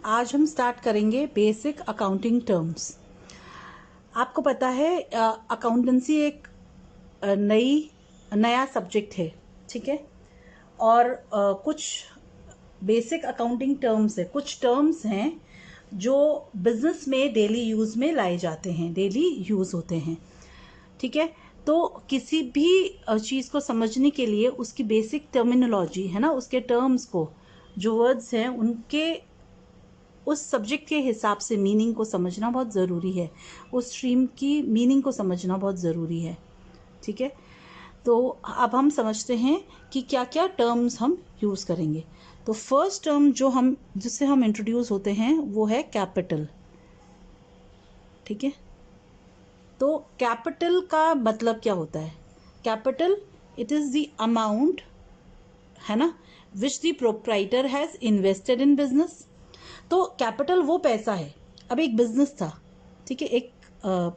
आज हम स्टार्ट करेंगे बेसिक अकाउंटिंग टर्म्स। आपको पता है अकाउंटेंसी एक नया सब्जेक्ट है, ठीक है। और कुछ बेसिक अकाउंटिंग टर्म्स है, कुछ टर्म्स हैं जो बिजनेस में डेली यूज़ में लाए जाते हैं, डेली यूज़ होते हैं, ठीक है। तो किसी भी चीज़ को समझने के लिए उसकी बेसिक टर्मिनोलॉजी है ना, उसके टर्म्स को, जो वर्ड्स हैं उनके उस सब्जेक्ट के हिसाब से मीनिंग को समझना बहुत ज़रूरी है, उस स्ट्रीम की मीनिंग को समझना बहुत ज़रूरी है, ठीक है। तो अब हम समझते हैं कि क्या क्या टर्म्स हम यूज़ करेंगे। तो फर्स्ट टर्म जिससे हम इंट्रोड्यूस होते हैं वो है कैपिटल, ठीक है। तो कैपिटल का मतलब क्या होता है? Capital, it is the amount, है ना, which the proprietor has invested in business. तो कैपिटल वो पैसा है। अब एक बिजनेस था, ठीक है, एक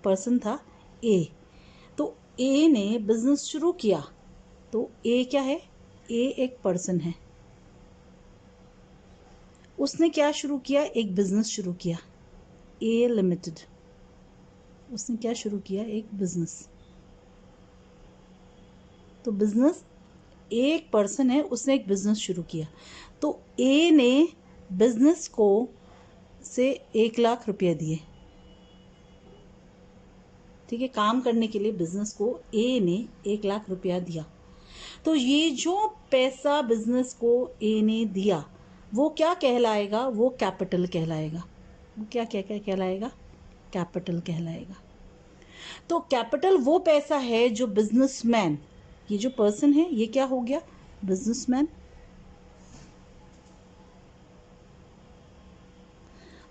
पर्सन था ए। तो ए ने बिजनेस शुरू किया। तो ए क्या है? ए एक पर्सन है। उसने क्या शुरू किया? एक बिजनेस शुरू किया, ए लिमिटेड। उसने क्या शुरू किया? एक बिजनेस। तो बिजनेस, एक पर्सन है, उसने एक बिजनेस शुरू किया। तो ए ने बिजनेस को से 1,00,000 रुपये दिए, ठीक है। काम करने के लिए बिजनेस को ए ने 1,00,000 रुपया दिया। तो ये जो पैसा बिजनेस को ए ने दिया वो क्या कहलाएगा? वो कैपिटल कहलाएगा। वो क्या क्या क्या कहलाएगा? कैपिटल कहलाएगा। तो कैपिटल वो पैसा है जो बिजनेसमैन, ये जो पर्सन है ये क्या हो गया? बिजनेसमैन।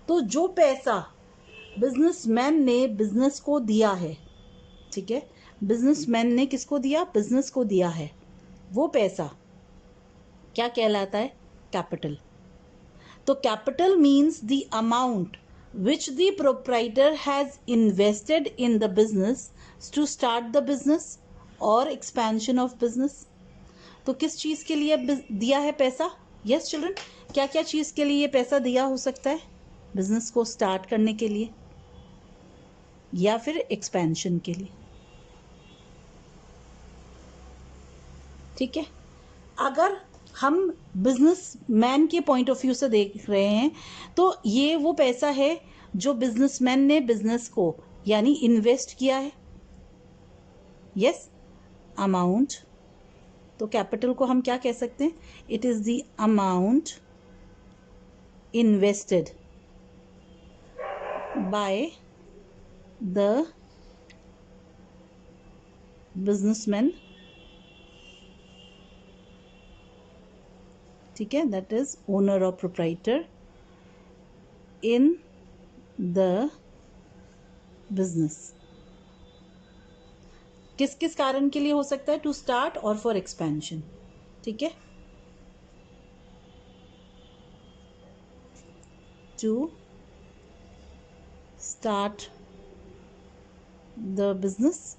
तो जो पैसा बिजनेसमैन ने बिजनेस को दिया है, ठीक है, बिजनेसमैन ने किसको दिया? बिजनेस को दिया है। वो पैसा क्या कहलाता है? कैपिटल। तो capital means the amount which the proprietor has invested in the business to start the business or expansion of business। तो किस चीज के लिए दिया है पैसा? यस चिल्ड्रन, क्या क्या चीज के लिए पैसा दिया हो सकता है? बिजनेस को स्टार्ट करने के लिए या फिर एक्सपेंशन के लिए, ठीक है। अगर हम बिजनेस मैन के पॉइंट ऑफ व्यू से देख रहे हैं तो ये वो पैसा है जो बिजनेसमैन ने बिजनेस को यानी इन्वेस्ट किया है। Yes, amount. तो कैपिटल को हम क्या कह सकते हैं? It is the amount invested by the businessman, ठीक है, दैट इज ओनर और प्रोप्राइटर इन द बिजनेस। किस किस कारण के लिए हो सकता है? टू स्टार्ट और फॉर एक्सपेंशन, ठीक है। टू स्टार्ट द बिजनेस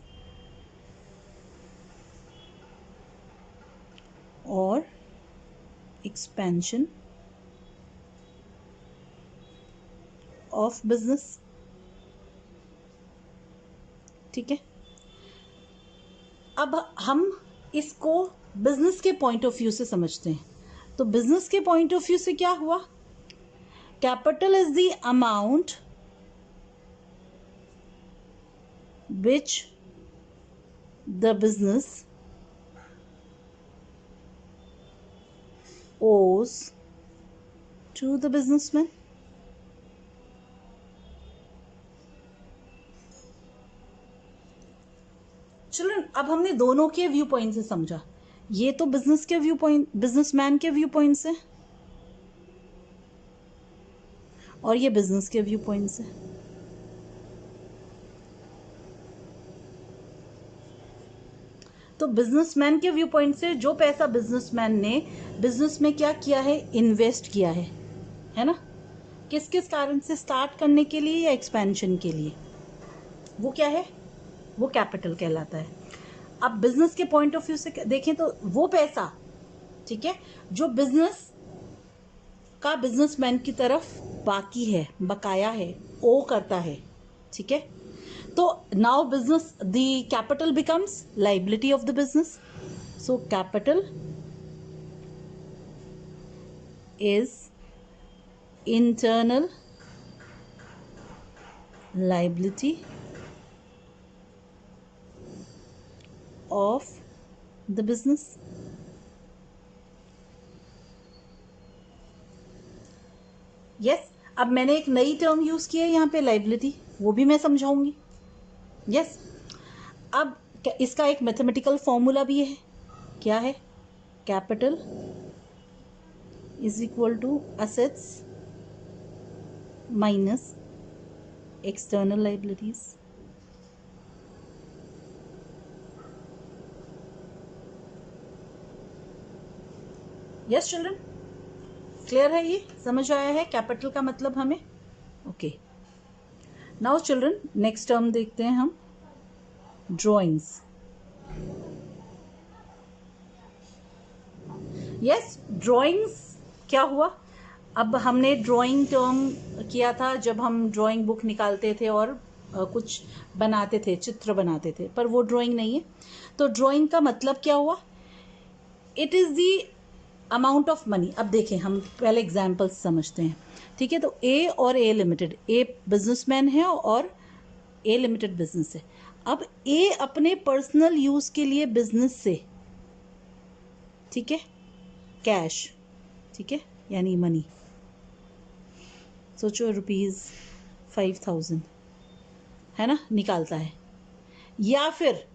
और एक्सपेंशन ऑफ बिजनेस, ठीक है। अब हम इसको बिजनेस के पॉइंट ऑफ व्यू से समझते हैं। तो बिजनेस के पॉइंट ऑफ व्यू से क्या हुआ? Capital is the amount which the business owes to the businessman। Children, अब हमने दोनों के व्यू पॉइंट से समझा। ये तो बिजनेस के व्यू पॉइंट, बिजनेसमैन के व्यू पॉइंट से, और ये बिजनेस के व्यू पॉइंट से। तो बिजनेसमैन के व्यू पॉइंट से जो पैसा बिजनेसमैन ने बिजनेस में क्या किया है? इन्वेस्ट किया है ना। किस किस कारण से? स्टार्ट करने के लिए या एक्सपेंशन के लिए। वो क्या है? वो कैपिटल कहलाता है। अब बिजनेस के पॉइंट ऑफ व्यू से देखें तो वो पैसा, ठीक है, जो बिजनेस का बिजनेसमैन की तरफ बाकी है, बकाया है, ओ करता है, ठीक है। तो now business, the capital becomes liability of the business. So capital is internal liability of the business. yes, अब मैंने एक नई टर्म यूज की है यहाँ पे लाइबिलिटी, वो भी मैं समझाऊंगी। yes, अब इसका एक मैथमेटिकल फॉर्मूला भी है। क्या है? Capital is equal to assets minus external liabilities. Yes children, clear है? ये समझ आया है कैपिटल का मतलब हमें? Okay, now children next term देखते हैं हम, ड्राइंग्स। यस, ड्राइंग्स क्या हुआ? अब हमने ड्राइंग टर्म किया था जब हम ड्राइंग बुक निकालते थे और कुछ बनाते थे, चित्र बनाते थे, पर वो ड्राइंग नहीं है। तो ड्राइंग का मतलब क्या हुआ? It is the amount of money. अब देखें, हम पहले एग्जाम्पल्स समझते हैं, ठीक है। तो ए और ए लिमिटेड, ए बिजनेसमैन है और ए लिमिटेड बिजनेस है। अब ए अपने पर्सनल यूज़ के लिए बिजनेस से, ठीक है, कैश, ठीक है, यानी मनी, सोचो ₹5000 है ना, निकालता है, या फिर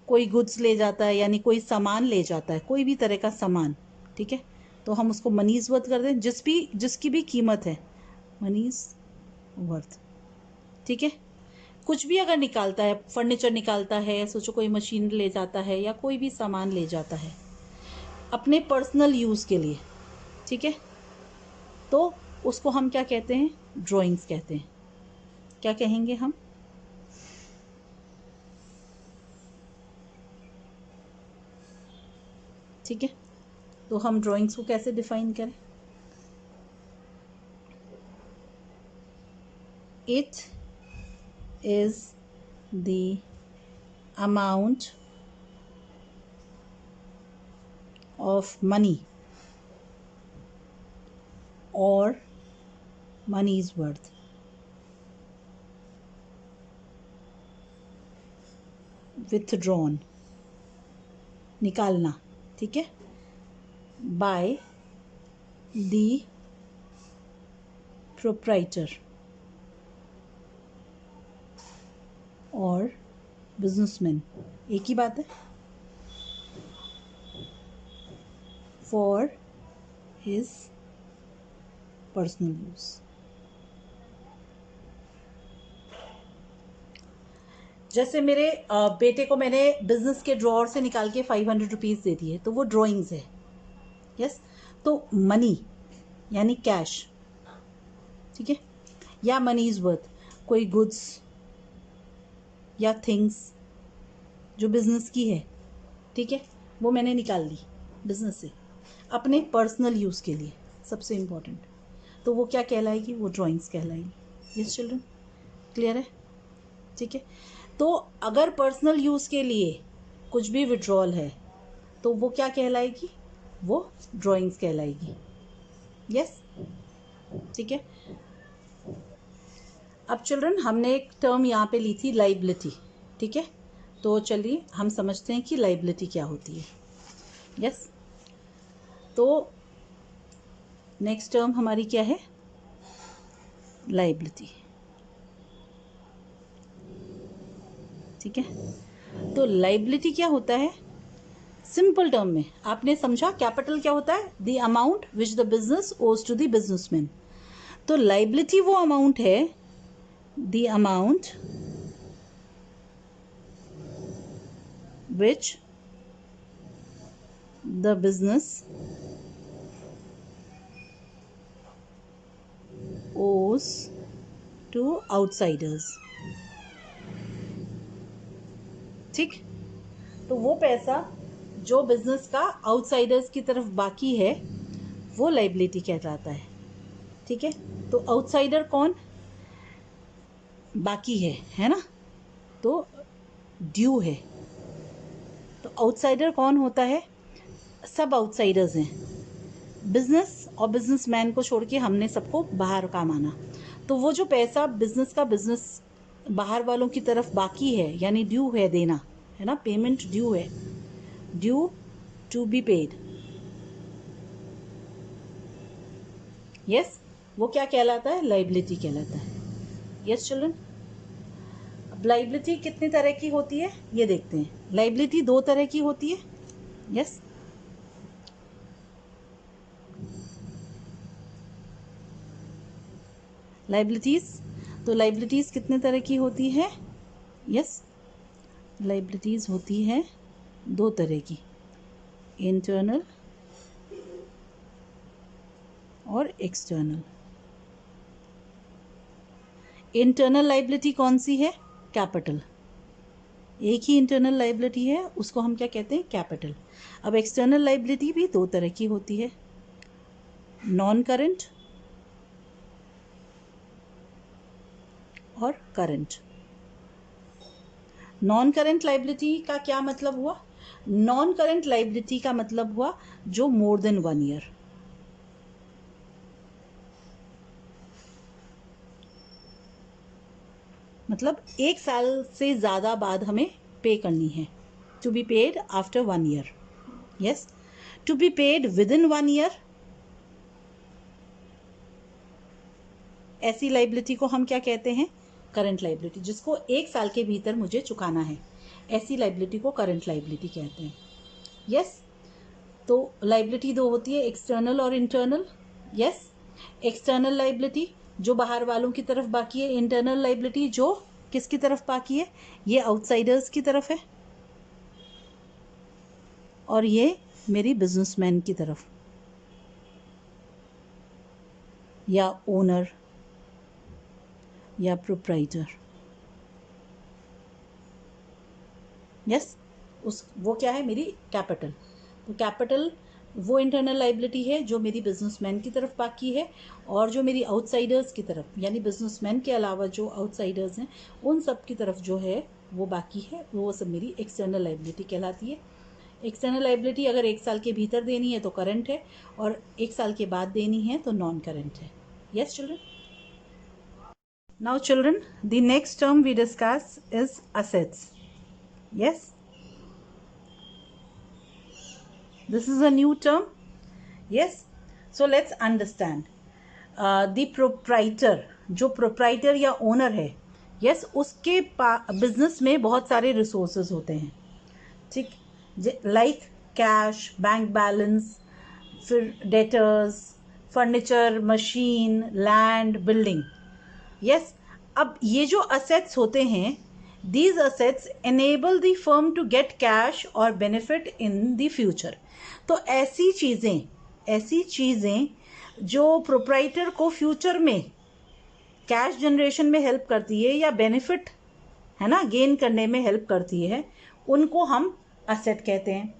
कोई गुड्स ले जाता है, यानी कोई सामान ले जाता है, कोई भी तरह का सामान, ठीक है। तो हम उसको मनीज वर्थ कर दें, जिसकी भी कीमत है, मनीज वर्थ, ठीक है। कुछ भी अगर निकालता है, फर्नीचर निकालता है, सोचो कोई मशीन ले जाता है या कोई भी सामान ले जाता है अपने पर्सनल यूज़ के लिए, ठीक है, तो उसको हम क्या कहते हैं? ड्राइंग्स कहते हैं। क्या कहेंगे हम? ठीक है, तो हम ड्राइंग्स को कैसे डिफाइन करें? It is the amount of money और मनीज वर्थ withdrawn, निकालना, ठीक है, बाय द प्रोप्राइटर और बिजनेसमैन, एक ही बात है, फॉर हिज पर्सनल यूज। जैसे मेरे बेटे को मैंने बिजनेस के ड्रॉअर से निकाल के 500 रुपीज़ दे दिए, तो वो ड्राइंग्स है। यस, तो मनी यानी कैश, ठीक है, या मनी इज वर्थ, कोई गुड्स या थिंग्स जो बिजनेस की है, ठीक है, वो मैंने निकाल ली बिजनेस से अपने पर्सनल यूज़ के लिए, सबसे इम्पोर्टेंट, तो वो क्या कहलाएगी? वो ड्राइंग्स कहलाएगी। यस चिल्ड्रन, क्लियर है? ठीक है, तो अगर पर्सनल यूज़ के लिए कुछ भी विड्रॉल है तो वो क्या कहलाएगी? वो ड्राइंग्स कहलाएगी। यस, ठीक है। अब चिल्ड्रन हमने एक टर्म यहाँ पे ली थी, लाइबिलिटी, ठीक है, तो चलिए हम समझते हैं कि लाइबिलिटी क्या होती है। यस, तो नेक्स्ट टर्म हमारी क्या है? लाइबिलिटी, ठीक है। तो लाइबिलिटी क्या होता है? सिंपल टर्म में आपने समझा, कैपिटल क्या होता है? The amount which the business ओज टू द बिजनेसमैन। तो लाइबिलिटी वो अमाउंट है, the amount which the business ओज टू आउटसाइडर्स, ठीक। तो वो पैसा जो बिजनेस का आउटसाइडर्स की तरफ बाकी है वो लाइबिलिटी कहलाता है, ठीक है। तो आउटसाइडर कौन? बाकी है ना, तो ड्यू है। तो आउटसाइडर कौन होता है? सब आउटसाइडर्स हैं, बिजनेस और बिजनेसमैन को छोड़ के हमने सबको बाहर का माना। तो वो जो पैसा बिजनेस बाहर वालों की तरफ बाकी है, यानी ड्यू है देना, है ना, पेमेंट ड्यू है, due to be paid. Yes, वो क्या कहलाता है? लाइबिलिटी कहलाता है। Yes children. अब लाइबिलिटी कितने तरह की होती है ये देखते हैं। लाइबिलिटी 2 तरह की होती है। यस, लाइबिलिटीज, तो लाइबिलिटीज कितने तरह की होती है? यस, लाइबिलिटीज होती है 2 तरह की, इंटरनल और एक्सटर्नल। इंटरनल लाइबिलिटी कौन सी है? कैपिटल। एक ही इंटरनल लाइबिलिटी है, उसको हम क्या कहते हैं? कैपिटल। अब एक्सटर्नल लाइबिलिटी भी 2 तरह की होती है, नॉन करंट और करंट। नॉन करंट लाइबिलिटी का क्या मतलब हुआ? नॉन करंट लाइबिलिटी का मतलब हुआ जो मोर देन 1 ईयर, मतलब 1 साल से ज़्यादा बाद हमें पे करनी है। To be paid after 1 year. Yes, to be paid within 1 year, ऐसी लाइबिलिटी को हम क्या कहते हैं? Current liability. जिसको 1 साल के भीतर मुझे चुकाना है, ऐसी लाइबिलिटी को करंट लाइबिलिटी कहते हैं। यस, तो लाइबिलिटी 2 होती है, एक्सटर्नल और इंटरनल। यस, एक्सटर्नल लाइबिलिटी जो बाहर वालों की तरफ बाकी है, इंटरनल लाइबिलिटी जो किसकी तरफ बाकी है? ये आउटसाइडर्स की तरफ है, और ये मेरी बिजनेसमैन की तरफ या ओनर या प्रोप्राइटर। यस, उस वो क्या है? मेरी कैपिटल। तो कैपिटल वो इंटरनल लाइबिलिटी है जो मेरी बिजनेसमैन की तरफ बाकी है, और जो मेरी आउटसाइडर्स की तरफ, यानी बिजनेसमैन के अलावा जो आउटसाइडर्स हैं उन सब की तरफ जो है वो बाकी है, वो सब मेरी एक्सटर्नल लाइबिलिटी कहलाती है। एक्सटर्नल लाइबिलिटी अगर 1 साल के भीतर देनी है तो करंट है, और 1 साल के बाद देनी है तो नॉन करंट है। Yes children. Now children, the next term we discuss is assets. Yes, this is a new term. Yes, so let's understand. The proprietor, जो प्रोप्राइटर या ओनर है, यस, उसके बिजनेस में बहुत सारे रिसोर्सेज होते हैं, ठीक, लाइक कैश, बैंक बैलेंस, फिर debtors, furniture, machine, land, building. Yes, अब ये जो असेट्स होते हैं, these assets enable the firm to get cash or benefit in the future. तो ऐसी चीज़ें जो प्रोप्राइटर को फ्यूचर में कैश जनरेशन में हेल्प करती है या बेनिफिट, है ना, गेन करने में हेल्प करती है, उनको हम असेट कहते हैं।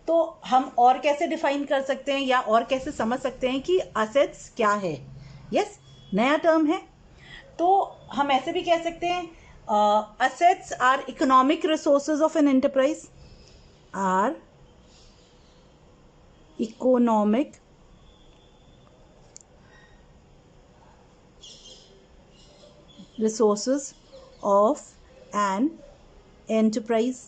तो हम और कैसे डिफाइन कर सकते हैं या और कैसे समझ सकते हैं कि असेट्स क्या है? यस, नया टर्म है, तो हम ऐसे भी कह सकते हैं, assets are economic resources of an enterprise, are economic resources of an enterprise।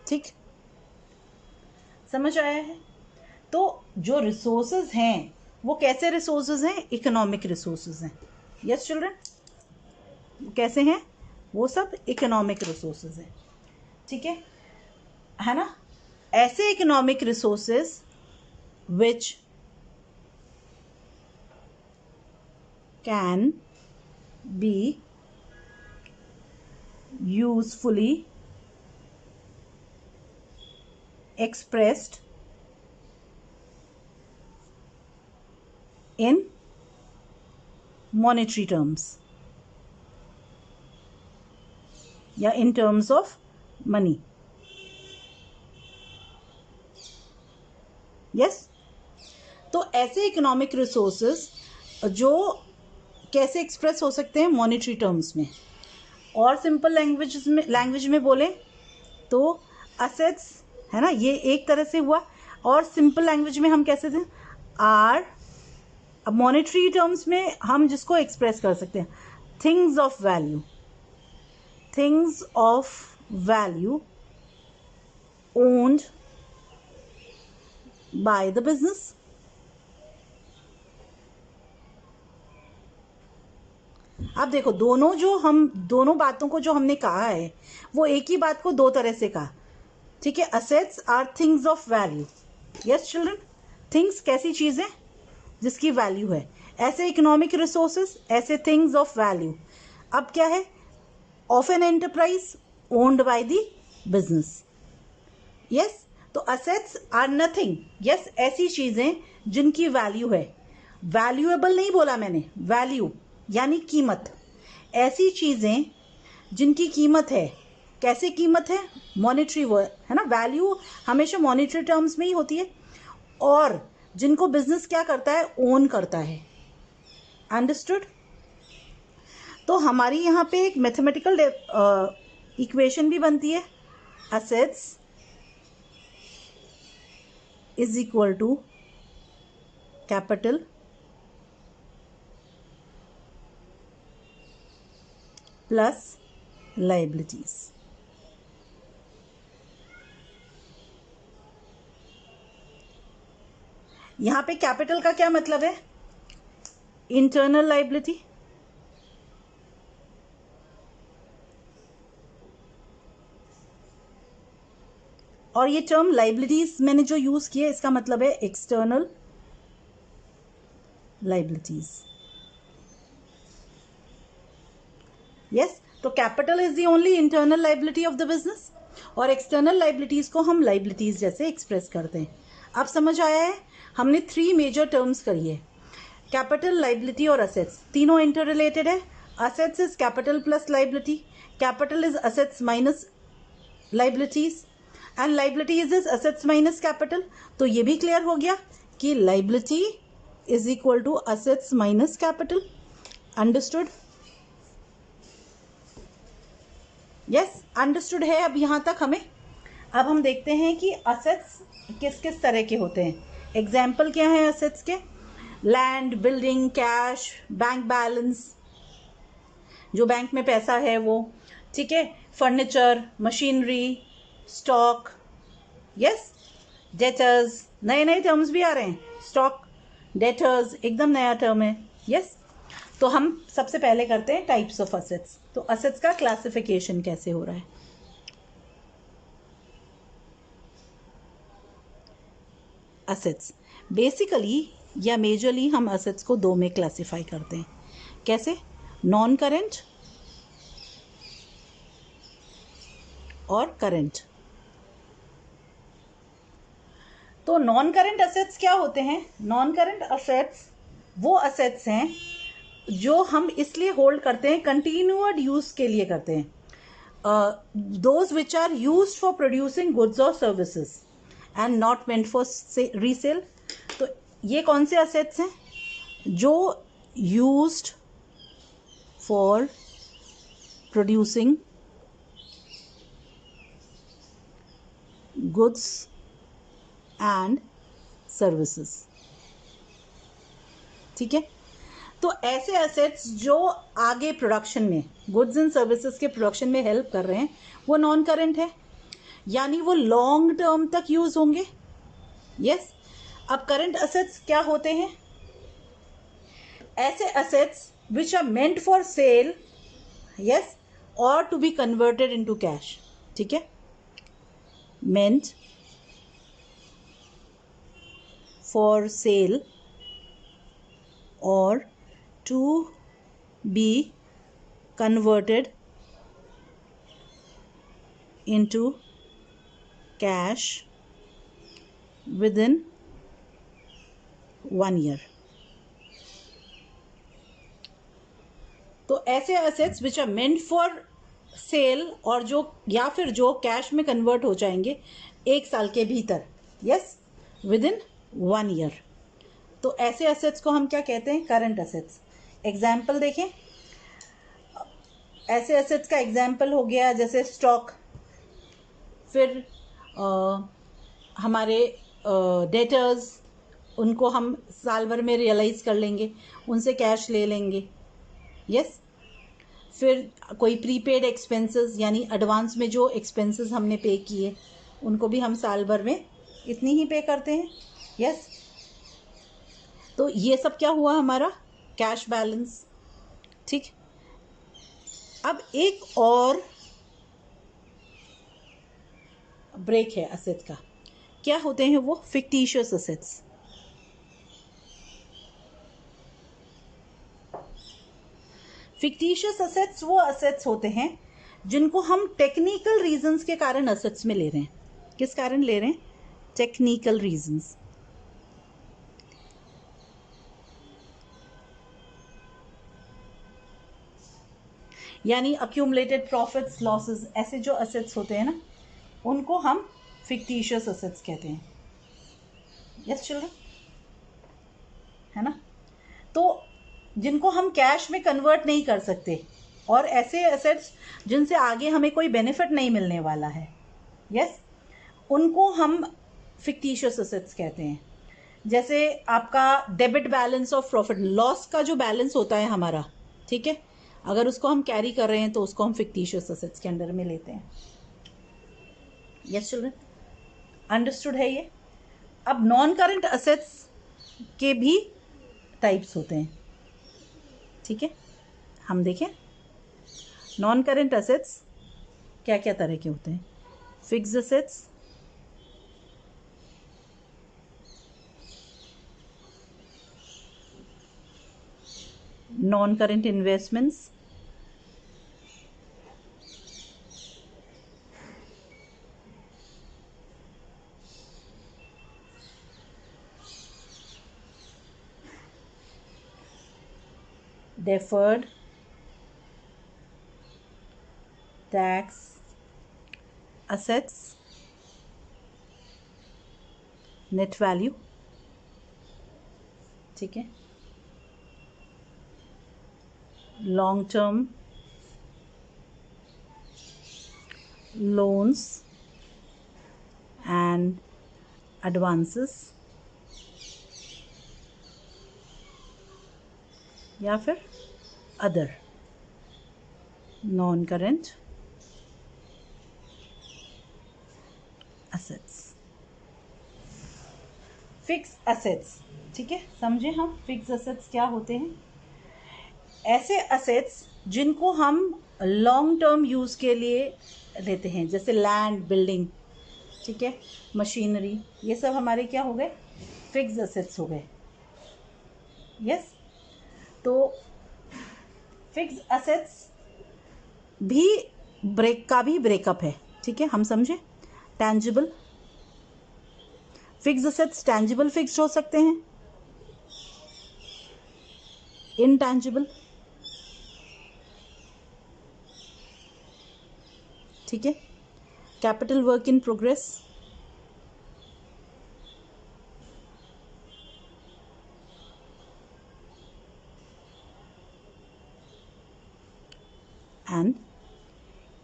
ठीक, समझ आया है? तो जो रिसोर्सेज हैं वो कैसे रिसोर्सेज हैं? इकोनॉमिक रिसोर्सेज हैं। यस चिल्ड्रन, कैसे हैं? वो सब इकोनॉमिक रिसोर्सेज हैं, ठीक है ना? ऐसे economic resources which can be usefully expressed in monetary terms या in terms of money. Yes, तो ऐसे इकोनॉमिक रिसोर्सेज जो कैसे एक्सप्रेस हो सकते हैं, मॉनेटरी टर्म्स में, और सिंपल लैंग्वेज में बोलें तो असेट्स, है ना, ये एक तरह से हुआ, और सिंपल लैंग्वेज में हम कैसे थे, आर, अब मॉनेटरी टर्म्स में हम जिसको एक्सप्रेस कर सकते हैं, things of value, things of value owned by the business. अब देखो, दोनों बातों को जो हमने कहा है वो एक ही बात को दो तरह से कहा, ठीक है। Assets are things of value, yes children, things कैसी चीजें जिसकी वैल्यू है, ऐसे इकोनॉमिक रिसोर्सेस, ऐसे थिंग्स ऑफ वैल्यू। अब क्या है, of an enterprise owned by the business, yes. तो असेट्स आर नथिंग, यस, ऐसी चीजें जिनकी वैल्यू है, वैल्यूएबल नहीं बोला मैंने, वैल्यू यानी कीमत, ऐसी चीजें जिनकी कीमत है, कैसे कीमत है, मॉनेटरी वर्ड, है ना, वैल्यू हमेशा मॉनेटरी टर्म्स में ही होती है, और जिनको बिजनेस क्या करता है, ओन करता है, अंडरस्टूड। तो हमारी यहाँ पे एक मैथमेटिकल इक्वेशन भी बनती है, assets is equal to capital plus liabilities. यहां पे कैपिटल का क्या मतलब है, इंटरनल लाइबिलिटी, और ये टर्म लाइबिलिटीज मैंने जो यूज किया इसका मतलब है एक्सटर्नल लाइबिलिटीज, यस। तो capital is the only internal liability of the business, और एक्सटर्नल लाइबिलिटीज को हम लाइबिलिटीज जैसे एक्सप्रेस करते हैं। अब समझ आया है, हमने 3 मेजर टर्म्स करी है, कैपिटल, लाइबिलिटी और असेट्स, तीनों इंटर रिलेटेड है। Assets is capital plus liability, capital is assets minus liabilities, and liabilities is assets minus capital. तो ये भी क्लियर हो गया कि liability is equal to assets minus capital, understood, yes, understood है अब यहाँ तक हमें। अब हम देखते हैं कि असेट्स किस किस तरह के होते हैं, एग्जाम्पल क्या है असेट्स के, land, building, cash, bank balance, जो बैंक में पैसा है वो, ठीक है, furniture, machinery, stock, yes, debtors, नए नए टर्म्स भी आ रहे हैं, स्टॉक, डेटर्स एकदम नया टर्म है, यस। तो हम सबसे पहले करते हैं टाइप्स ऑफ असेट्स। तो असेट्स का क्लासिफिकेशन कैसे हो रहा है, असेट्स बेसिकली या मेजरली हम असेट्स को दो में क्लासिफाई करते हैं, कैसे, नॉन करेंट और करेंट। तो नॉन करेंट असेट्स क्या होते हैं, नॉन करेंट असेट्स वो असेट्स हैं जो हम इसलिए होल्ड करते हैं, कंटिन्यूड यूज के लिए करते हैं, those which are used for producing goods और services and not meant for resale. तो ये कौन से असेट्स हैं, जो used for producing goods and services, ठीक है। तो ऐसे एसेट्स जो आगे प्रोडक्शन में, गुड्स एंड सर्विसेज के प्रोडक्शन में हेल्प कर रहे हैं, वो नॉन करेंट है, यानी वो लॉन्ग टर्म तक यूज होंगे, यस। अब करंट असेट्स क्या होते हैं, ऐसे assets which are meant for sale, yes, और to be converted into cash, ठीक है, meant for sale or to be converted into cash within 1 year। तो ऐसे assets which are meant for sale और जो या फिर जो कैश में कन्वर्ट हो जाएंगे 1 साल के भीतर, यस, विद इन 1 year। तो ऐसे एसेट्स को हम क्या कहते हैं? Current assets. एग्जाम्पल देखें, ऐसे एसेट्स का एग्जाम्पल हो गया जैसे स्टॉक, फिर हमारे डेटर्स, उनको हम साल भर में रियलाइज़ कर लेंगे, उनसे कैश ले लेंगे। यस। फिर कोई प्रीपेड एक्सपेंसेस, यानी एडवांस में जो एक्सपेंसेस हमने पे किए उनको भी हम साल भर में इतनी ही पे करते हैं। यस। तो ये सब क्या हुआ? हमारा कैश बैलेंस। ठीक। अब एक और ब्रेक है एसेट का। क्या होते हैं वो? Fictitious assets. फिक्टिशियस एसेट्स वो एसेट्स होते हैं जिनको हम टेक्निकल रीजंस के कारण एसेट्स में ले रहे हैं। किस कारण ले रहे हैं? Technical reasons. यानी अक्यूमुलेटेड प्रॉफिट्स, लॉसेस, ऐसे जो एसेट्स होते हैं ना, उनको हम फिक्टिशियस एसेट्स कहते हैं। यस चिल्ड्रन, है ना? तो जिनको हम कैश में कन्वर्ट नहीं कर सकते, और ऐसे एसेट्स जिनसे आगे हमें कोई बेनिफिट नहीं मिलने वाला है, यस, उनको हम फिक्टिशियस एसेट्स कहते हैं। जैसे आपका debit balance of profit loss का जो बैलेंस होता है हमारा, ठीक है, अगर उसको हम कैरी कर रहे हैं तो उसको हम फिक्टिशियस एसेट्स के अंडर में लेते हैं। यस चिल्ड्रन, अंडरस्टूड है ये? अब नॉन करंट एसेट्स के भी टाइप्स होते हैं। ठीक है, हम देखें नॉन करंट एसेट्स क्या क्या तरह के होते हैं। Fixed assets, non current investments, deferred tax assets, net value, ठीक है, long term loans and advances, या फिर other non current assets. Fix assets, ठीक है, समझे हम फिक्स एसेट्स क्या होते हैं? ऐसे एसेट्स जिनको हम लॉन्ग टर्म यूज़ के लिए लेते हैं, जैसे लैंड, बिल्डिंग, ठीक है, मशीनरी, ये सब हमारे क्या हो गए? फिक्स एसेट्स हो गए। यस। तो फिक्स एसेट्स भी ब्रेकअप है। ठीक है, हम समझे। Tangible fix assets, tangible fixed हो सकते हैं, इनटैंजिबल, ठीक है, capital work in progress, and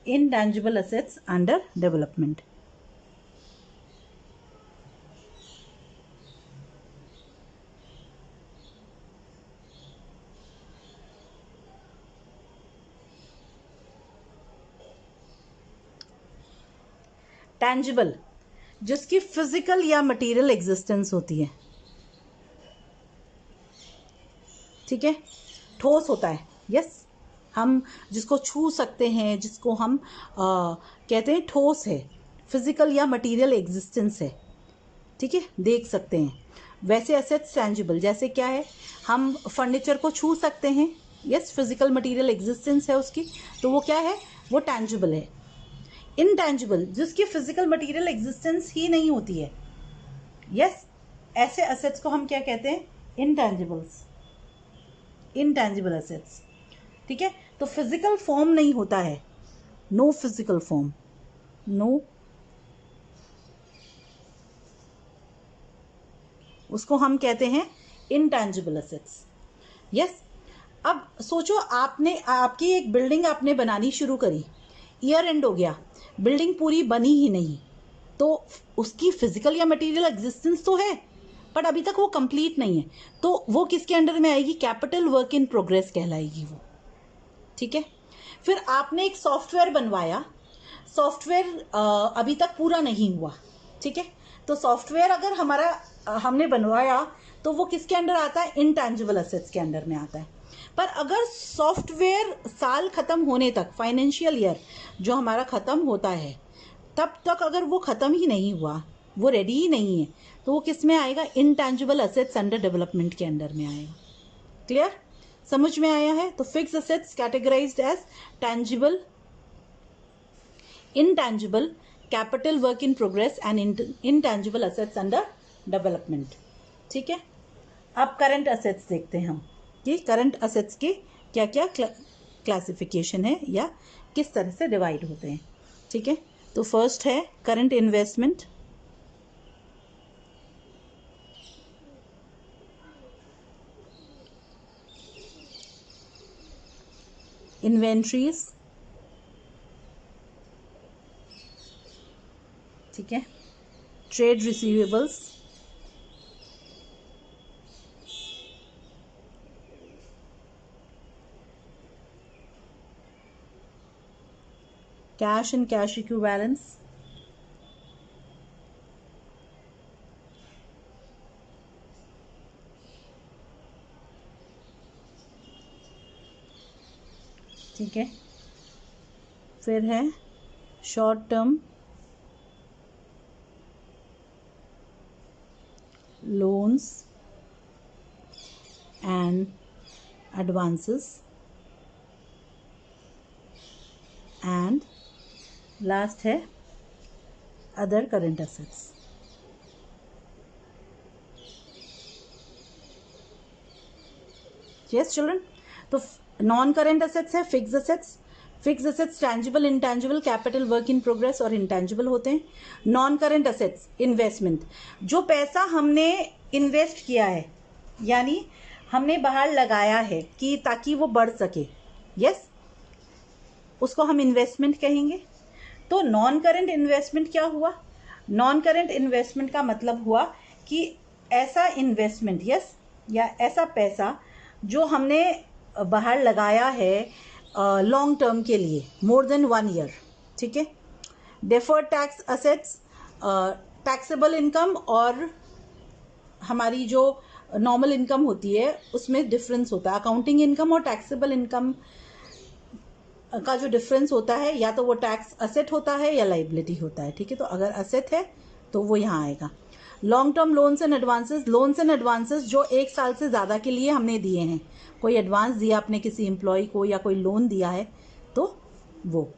intangible assets under development. Tangible जिसकी फिजिकल या मटेरियल एग्जिस्टेंस होती है, ठीक है, ठोस होता है। यस, हम जिसको छू सकते हैं, जिसको हम कहते हैं ठोस है, फिजिकल या मटेरियल एग्जिस्टेंस है, ठीक है, देख सकते हैं। वैसे एसेट्स टैंजिबल जैसे क्या है? हम फर्नीचर को छू सकते हैं, यस, फिजिकल मटेरियल एग्जिस्टेंस है उसकी, तो वो क्या है? वो टैंजिबल है। इनटैंजिबल जिसकी फिजिकल मटेरियल एग्जिस्टेंस ही नहीं होती है, यस, ऐसे एसेट्स को हम क्या कहते हैं? इनटैंजिबल्स, इनटैंजिबल एसेट्स। ठीक है, तो फिजिकल फॉर्म नहीं होता है, नो फिजिकल फॉर्म, नो, उसको हम कहते हैं इनटैंजिबल असेट्स। यस। अब सोचो आपकी एक बिल्डिंग आपने बनानी शुरू करी, ईयर एंड हो गया, बिल्डिंग पूरी बनी ही नहीं, तो उसकी फिजिकल या मटेरियल एग्जिस्टेंस तो है बट अभी तक वो कंप्लीट नहीं है, तो वो किसके अंडर में आएगी? कैपिटल वर्क इन प्रोग्रेस कहलाएगी वो। ठीक है। फिर आपने एक सॉफ्टवेयर बनवाया, सॉफ्टवेयर अभी तक पूरा नहीं हुआ। ठीक है। तो सॉफ्टवेयर अगर हमने बनवाया तो वो किसके अंडर आता है? इनटैंजिबल असेट्स के अंडर में आता है। पर अगर सॉफ्टवेयर साल खत्म होने तक, फाइनेंशियल ईयर जो हमारा खत्म होता है, तब तक अगर वो खत्म ही नहीं हुआ, वो रेडी ही नहीं है, तो वो किस में आएगा? इनटैंजिबल असेट्स अंडर डेवलपमेंट के अंडर में आएगा। क्लियर? समझ में आया है? तो fixed assets categorized as tangible, intangible, capital work in progress and intangible assets under development। ठीक है। अब करंट असेट्स देखते हैं हम कि करंट असेट्स के क्या क्या क्लासिफिकेशन है या किस तरह से डिवाइड होते हैं। ठीक है। तो फर्स्ट है करंट इन्वेस्टमेंट, इन्वेंट्रीज, ठीक है, trade receivables, cash and cash equivalents, ठीक है। फिर है short term loans and advances, and last है other current assets. Yes children. तो नॉन करंट असेट्स है fixed assets. Fixed assets tangible, intangible, capital work in progress और intangible होते हैं। नॉन करंट असेट्स इन्वेस्टमेंट, जो पैसा हमने इन्वेस्ट किया है यानी हमने बाहर लगाया है कि ताकि वो बढ़ सके, यस, उसको हम इन्वेस्टमेंट कहेंगे। तो नॉन करंट इन्वेस्टमेंट क्या हुआ? नॉन करंट इन्वेस्टमेंट का मतलब हुआ कि ऐसा इन्वेस्टमेंट, यस, या ऐसा पैसा जो हमने बाहर लगाया है लॉन्ग टर्म के लिए, मोर देन 1 ईयर। ठीक है। Deferred tax assets, taxable income और हमारी जो नॉर्मल इनकम होती है उसमें डिफरेंस होता है। अकाउंटिंग इनकम और टैक्सेबल इनकम का जो डिफरेंस होता है, या तो वो टैक्स असेट होता है या लाइबिलिटी होता है। ठीक है। तो अगर असेट है तो वो यहाँ आएगा। Long term loans and advances, loans and advances जो 1 साल से ज़्यादा के लिए हमने दिए हैं, कोई एडवांस दिया आपने किसी एम्प्लॉय को या कोई लोन दिया है तो वो।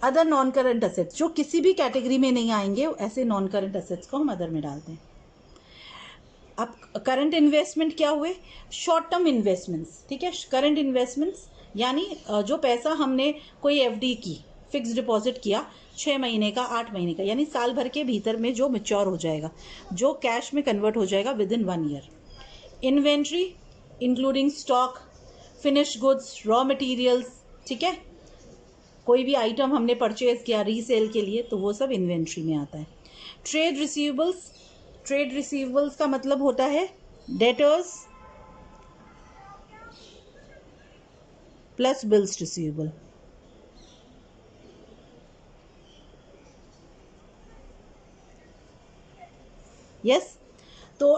अदर नॉन करंट असेट्स जो किसी भी कैटेगरी में नहीं आएंगे, ऐसे नॉन करंट असेट्स को हम अदर में डालते हैं। अब करंट इन्वेस्टमेंट क्या हुए? Short term investments. ठीक है। करंट इन्वेस्टमेंट्स यानी जो पैसा हमने कोई एफडी की, फिक्स डिपॉजिट किया 6 महीने का, 8 महीने का, यानी साल भर के भीतर में जो मैच्योर हो जाएगा, जो कैश में कन्वर्ट हो जाएगा with in 1 year. Inventory including stock, finished goods, raw materials. ठीक है। कोई भी आइटम हमने परचेज किया रीसेल के लिए तो वो सब इन्वेंट्री में आता है। ट्रेड रिसीवेबल्स, ट्रेड रिसीवेबल्स का मतलब होता है debtors plus bills receivable. Yes. तो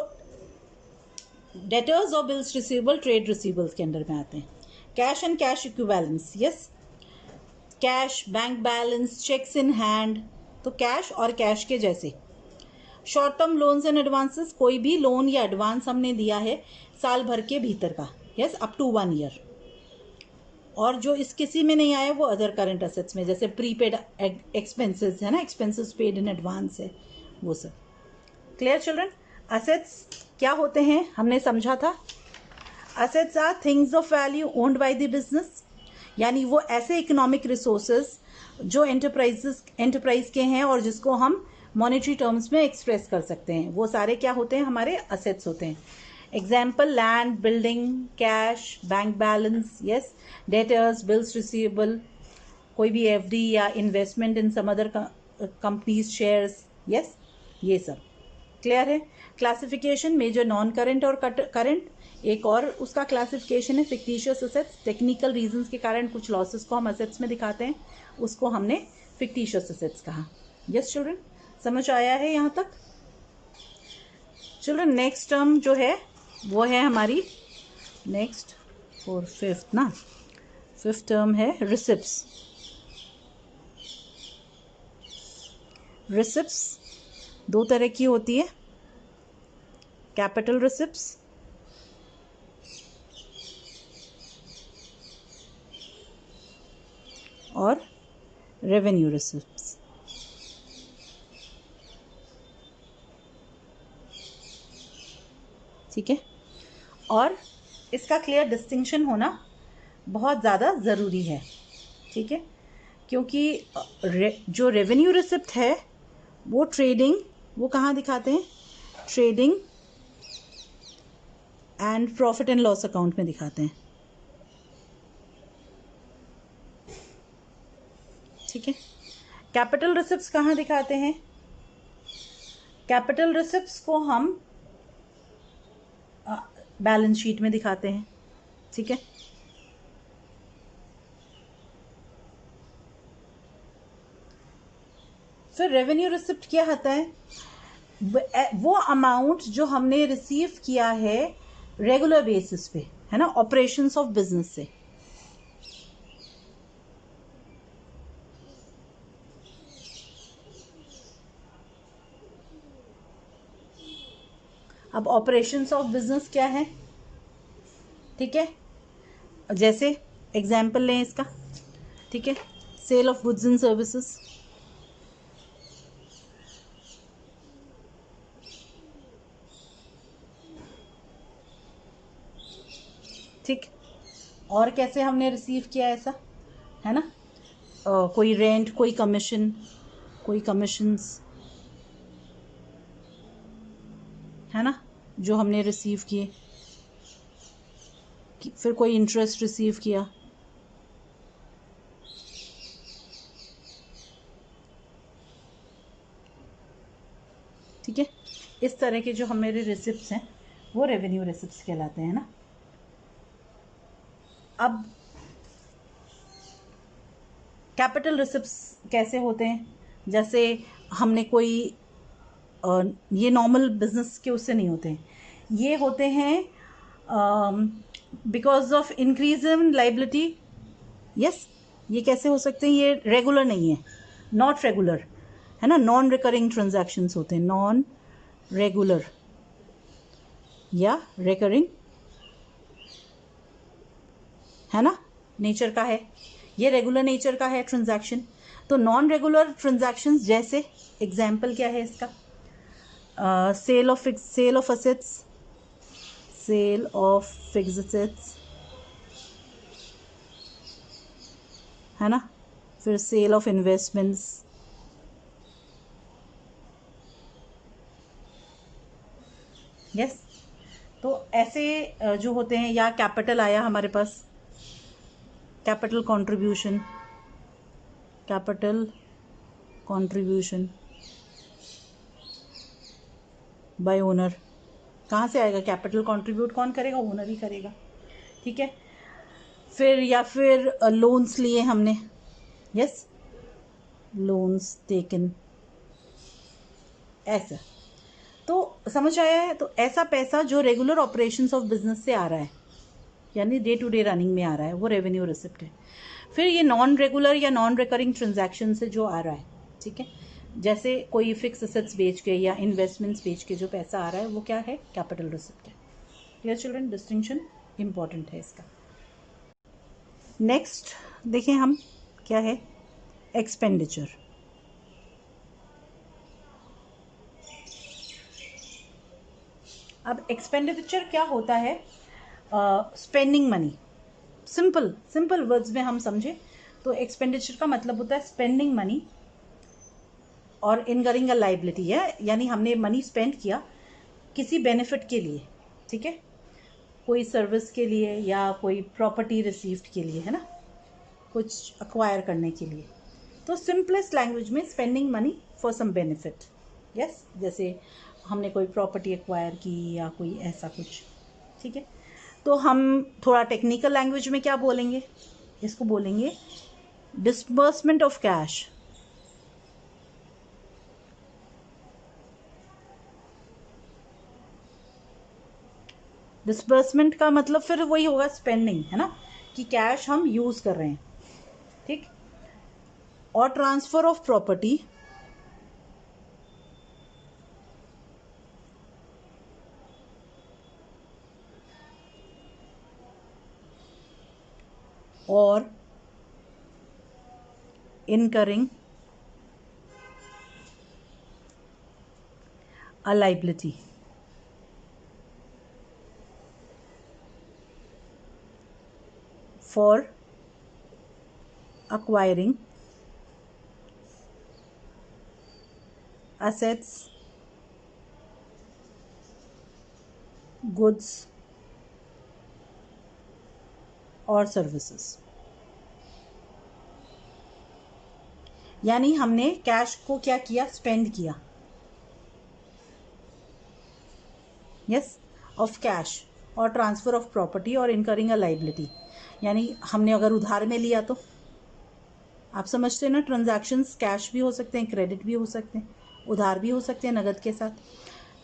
डेटर्स और बिल्स रिसीवेबल ट्रेड रिसीवेबल्स के अंडर में आते हैं। Cash and cash equivalence, yes, cash, bank balance, checks in hand, तो कैश और कैश के जैसे। Short term loans and advances, कोई भी लोन या एडवांस हमने दिया है साल भर के भीतर का, यस, अप टू 1 ईयर। और जो इस किसी में नहीं आया वो अदर करंट असेट्स में, जैसे प्रीपेड एक्सपेंसेस है ना, एक्सपेंसेस पेड इन एडवांस है, वो सब। Clear children? असेट्स क्या होते हैं हमने समझा था। Assets are things of value owned by the business, यानी वो ऐसे इकोनॉमिक रिसोर्सेज जो एंटरप्राइज के हैं और जिसको हम मॉनेटरी टर्म्स में एक्सप्रेस कर सकते हैं, वो सारे क्या होते हैं? हमारे असेट्स होते हैं। Example land, building, cash, bank balance, yes, debtors, bills receivable, कोई भी एफडी या investment in some other companies shares, yes, ये सब क्लियर है। क्लासिफिकेशन मेजर, नॉन करेंट और करेंट। एक और उसका क्लासिफिकेशन है फिक्टिशियस असेट्स, टेक्निकल रीजंस के कारण कुछ लॉसेस को हम असेट्स में दिखाते हैं, उसको हमने फिक्टिशियस असेट्स कहा। यस चिल्ड्रन, समझ आया है यहाँ तक? चिल्ड्रन नेक्स्ट टर्म जो है वो है हमारी नेक्स्ट और फिफ्थ ना, फिफ्थ टर्म है रिसिप्ट्स। रिसिप्ट्स दो तरह की होती है, कैपिटल रिसिप्ट्स और रेवेन्यू रिसिप्ट्स। ठीक है, और इसका क्लियर डिस्टिंक्शन होना बहुत ज़्यादा ज़रूरी है। ठीक है, क्योंकि जो रेवेन्यू रिसिप्ट है वो ट्रेडिंग, वो कहाँ दिखाते हैं? Trading and profit and loss account में दिखाते हैं। ठीक है, कैपिटल रिसिप्ट्स कहाँ दिखाते हैं? कैपिटल रिसिप्ट्स को हम बैलेंस शीट में दिखाते हैं। ठीक है, फिर रेवेन्यू रिसिप्ट क्या आता है? वो अमाउंट जो हमने रिसीव किया है रेगुलर बेसिस पे, है ना, ऑपरेशंस ऑफ बिजनेस से। अब ऑपरेशंस ऑफ बिजनेस क्या है? ठीक है, जैसे एग्जाम्पल लें इसका। ठीक है, sale of goods and services, ठीक, और कैसे हमने रिसीव किया ऐसा, है ना, कोई रेंट, कोई कमीशन, कोई कमीशंस, है ना, जो हमने रिसीव किए, फिर कोई इंटरेस्ट रिसीव किया। ठीक है, इस तरह के जो हमारे रिसिप्ट्स हैं वो रेवेन्यू रिसिप्ट्स कहलाते हैं ना। अब कैपिटल रिसिप्ट्स कैसे होते हैं? जैसे हमने कोई ये नॉर्मल बिजनेस के उससे नहीं होते हैं, ये होते हैं because of increase in liability. Yes, ये कैसे हो सकते हैं? ये रेगुलर नहीं है, नॉट रेगुलर, है ना, नॉन रिकरिंग ट्रांजैक्शंस होते हैं, नॉन रेगुलर या रिकरिंग, है ना, नेचर का है। ये रेगुलर नेचर का है ट्रांजैक्शन। तो नॉन रेगुलर ट्रांजैक्शंस जैसे एग्जाम्पल क्या है इसका? Sale of assets, sale of fixed assets, है ना, फिर सेल ऑफ इन्वेस्टमेंट्स, यस। तो ऐसे जो होते हैं, या कैपिटल आया हमारे पास, capital contribution, capital contribution by owner, कहाँ से आएगा? कैपिटल कंट्रीब्यूट कौन करेगा? ओनर ही करेगा। ठीक है, फिर या फिर लोन्स लिए हमने, यस, लोन्स टेकन, ऐसा। तो समझ आया है? तो ऐसा पैसा जो रेगुलर ऑपरेशंस ऑफ बिजनेस से आ रहा है, यानी डे टू डे रनिंग में आ रहा है, वो रेवेन्यू रिसिप्ट है। फिर ये नॉन रेगुलर या नॉन रिकरिंग ट्रांजैक्शन से जो आ रहा है, ठीक है, जैसे कोई फिक्स असेट्स बेच के या इन्वेस्टमेंट्स बेच के जो पैसा आ रहा है वो क्या है? कैपिटल रिसिप्ट है। Clear children? डिस्टिंक्शन इंपॉर्टेंट है इसका। नेक्स्ट देखें हम, क्या है? एक्सपेंडिचर। अब एक्सपेंडिचर क्या होता है? Spending money. सिंपल वर्ड्स में हम समझे तो एक्सपेंडिचर का मतलब होता है स्पेंडिंग मनी और इनकरिंग अ लाइबिलिटी है, यानी हमने मनी स्पेंड किया किसी बेनिफिट के लिए, ठीक है, कोई सर्विस के लिए या कोई प्रॉपर्टी रिसीव्ड के लिए, है ना, कुछ अक्वायर करने के लिए। तो सिंपलेस्ट लैंग्वेज में spending money for some benefit. Yes, जैसे हमने कोई प्रॉपर्टी एक्वायर की या कोई ऐसा कुछ। ठीक है, तो हम थोड़ा टेक्निकल लैंग्वेज में क्या बोलेंगे, इसको बोलेंगे डिसबर्समेंट ऑफ कैश। डिसबर्समेंट का मतलब फिर वही होगा स्पेंडिंग, है ना, कि कैश हम यूज कर रहे हैं। ठीक, और ट्रांसफर ऑफ प्रॉपर्टी और incurring a liability for acquiring assets, goods और सर्विसेज। यानी हमने कैश को क्या किया, स्पेंड किया। यस, ऑफ कैश और ट्रांसफर ऑफ प्रॉपर्टी और इनकरिंग अ लाइबिलिटी, यानी हमने अगर उधार में लिया तो आप समझते हैं ना, ट्रांजैक्शंस कैश भी हो सकते हैं, क्रेडिट भी हो सकते हैं, उधार भी हो सकते हैं नगद के साथ।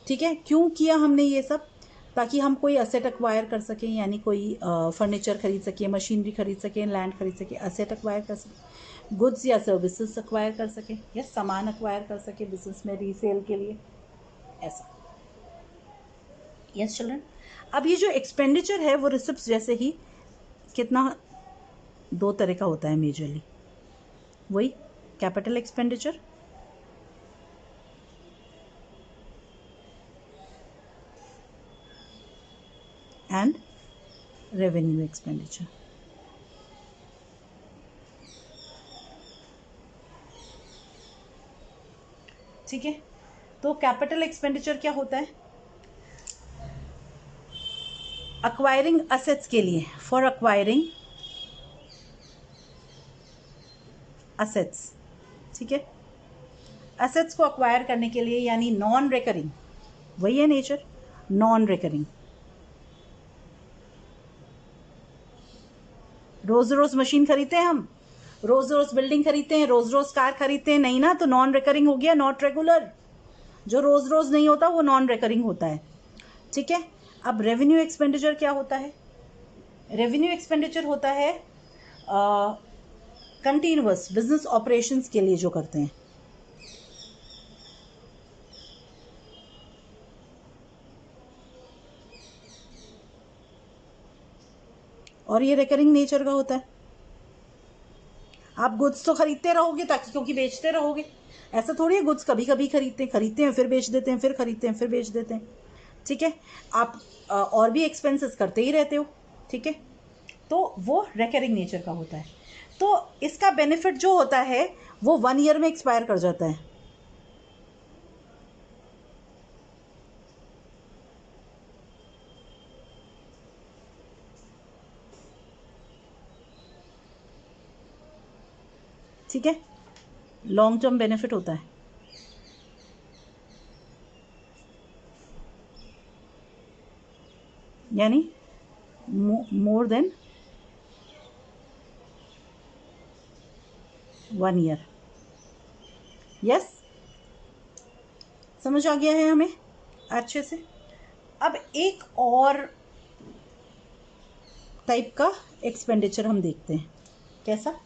ठीक है, क्यों किया हमने ये सब, ताकि हम कोई असेट एक्वायर कर सकें, यानी कोई फर्नीचर खरीद सकें, मशीनरी खरीद सकें, लैंड खरीद सकें, असेट एक्वायर कर सकें, गुड्स या सर्विसेज एक्वायर कर सकें, या सामान एक्वायर कर सकें बिजनेस में रीसेल के लिए, ऐसा। यस चिल्ड्रन, अब ये जो एक्सपेंडिचर है वो रिसिप्ट जैसे ही कितना, दो तरह का होता है मेजरली, वही capital expenditure and revenue expenditure. ठीक है, तो कैपिटल एक्सपेंडिचर क्या होता है, अक्वायरिंग असेट्स के लिए, फॉर अक्वायरिंग असेट्स। ठीक है, असेट्स को अक्वायर करने के लिए, यानी नॉन रिकरिंग, वही है नेचर, नॉन रिकरिंग। रोज रोज मशीन खरीदते हैं हम, रोज रोज बिल्डिंग खरीदते हैं, रोज रोज कार खरीदते हैं, नहीं ना, तो नॉन रिकरिंग हो गया, नॉट रेगुलर। जो रोज रोज नहीं होता वो नॉन रिकरिंग होता है। ठीक है, अब रेवेन्यू एक्सपेंडिचर क्या होता है, रेवेन्यू एक्सपेंडिचर होता है कंटिन्यूअस बिजनेस ऑपरेशंस के लिए जो करते हैं। और ये रिकरिंग नेचर का होता है। आप गुड्स तो खरीदते रहोगे ताकि, क्योंकि बेचते रहोगे, ऐसा थोड़ी है गुड्स कभी कभी खरीदते हैं फिर बेच देते हैं, फिर खरीदते हैं फिर बेच देते हैं। ठीक है, आप और भी एक्सपेंसेस करते ही रहते हो। ठीक है, तो वो रिकरिंग नेचर का होता है। तो इसका बेनिफिट जो होता है वो 1 ईयर में एक्सपायर कर जाता है। ठीक है, लॉन्ग टर्म बेनिफिट होता है, यानी मोर देन 1 ईयर। यस, समझ आ गया है हमें अच्छे से। अब एक और टाइप का एक्सपेंडिचर हम देखते हैं, कैसा,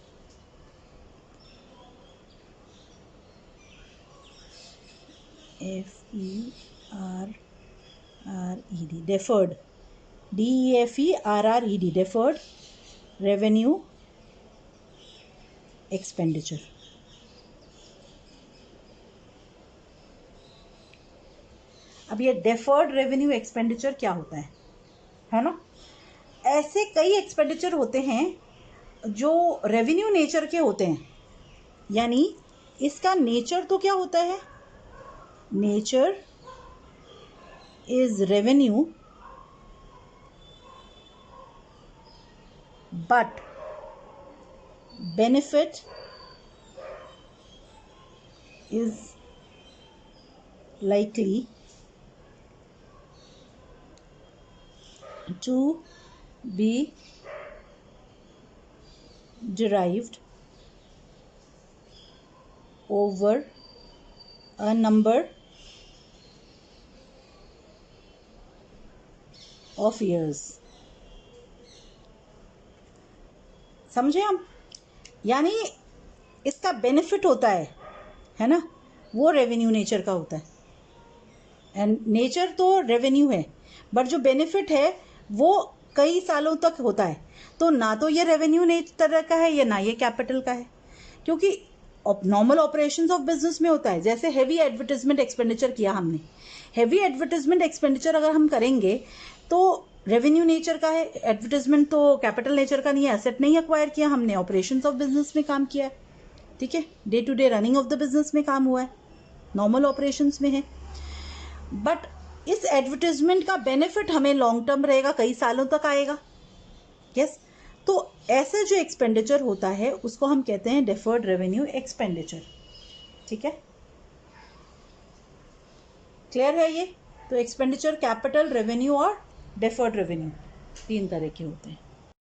FERRED, deferred, DEFERRED, deferred revenue expenditure. अब ये डेफर्ड रेवेन्यू एक्सपेंडिचर क्या होता है ना, ऐसे कई एक्सपेंडिचर होते हैं जो रेवेन्यू नेचर के होते हैं, यानी इसका नेचर तो क्या होता है, nature is revenue but benefit is likely to be derived over a number of years. समझे हम? यानी इसका बेनिफिट होता है ना, वो रेवेन्यू नेचर का होता है। एंड नेचर तो रेवेन्यू है, बट जो बेनिफिट है वो कई सालों तक होता है। तो ना तो ये रेवेन्यू नेचर का है या ना ये कैपिटल का है, क्योंकि नॉर्मल ऑपरेशंस ऑफ बिजनेस में होता है। जैसे हैवी एडवर्टाइजमेंट एक्सपेंडिचर किया हमने, हैवी एडवर्टाइजमेंट एक्सपेंडिचर अगर हम करेंगे तो रेवेन्यू नेचर का है। एडवर्टाइजमेंट तो कैपिटल नेचर का नहीं है, एसेट नहीं एक्वायर किया हमने, ऑपरेशंस ऑफ बिजनेस में काम किया है। ठीक है, day to day running of the business में काम हुआ है, नॉर्मल ऑपरेशंस में है। बट इस एडवर्टाइजमेंट का बेनिफिट हमें लॉन्ग टर्म रहेगा, कई सालों तक आएगा। यस, तो ऐसे जो एक्सपेंडिचर होता है उसको हम कहते हैं डिफर्ड रेवेन्यू एक्सपेंडिचर। ठीक है, क्लियर है ये? तो एक्सपेंडिचर कैपिटल, रेवेन्यू और डिफर्ड रेवेन्यू 3 तरह के होते हैं।